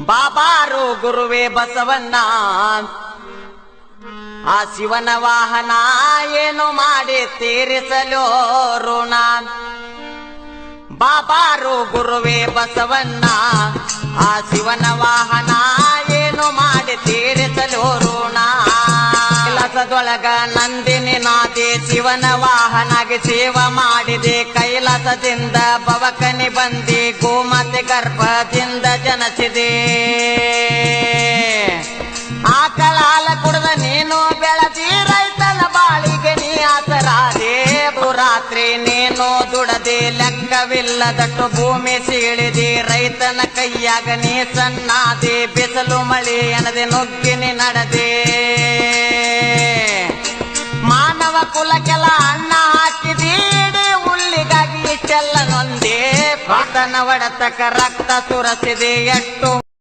ಬಾಬಾರು ಗುರುವೇ ಬಸವಣ್ಣ ಆ ಶಿವನ ವಾಹನ ಏನು ಮಾಡಿ ತೀರಿಸಲು ಋಣ ಬಾಬಾರು ಗುರುವೇ ಬಸವಣ್ಣ ಆ ಶಿವನ ವಾಹನ ಏನು ಮಾಡಿ ತೀರಿಸಲು ಋಣ ಕೈಲಾಸದೊಳಗ ನಂದಿನಿ ನಾದೆ ಶಿವನ ವಾಹನಗೆ ಸೇವ ಮಾಡಿದೆ ಕೈಲಾಸದಿಂದ ಬವಕನಿ ಬಂದಿ ಗೋಮಾತೆ ಗರ್ಭದಿಂದ ಜನಸಿದೆ ಆಕಳ ಹಾಲ ಕುಡಿದ ನೀನು ಬೆಳದಿ ರೈತನ ಬಾಳಿಗೆ ನೀ ಆಸರಾದೆ ರಾತ್ರಿ ನೀನು ದುಡದೆ ಲೆಕ್ಕವಿಲ್ಲದಟ್ಟು ಭೂಮಿ ಸೀಳಿದೆ ರೈತನ ಕೈಯಾಗ ನೀ ಸಣ್ಣಾದೆ ಬಿಸಿಲು ಮಳೆ ಎನದೆ ನುಗ್ಗಿನಿ ನಡದೆ ಮಾನವ ಕುಲಕ್ಕೆಲ್ಲ ಅನ್ನ ಹಾಕಿದೀಡಿ ಹುಲ್ಲಿಗಾಗಿ ಇಷ್ಟೆಲ್ಲ ನೊಂದೆ ಪಾತನ ಒಡತಕ ರಕ್ತ ಸುರಸಿದೆ ಎಷ್ಟು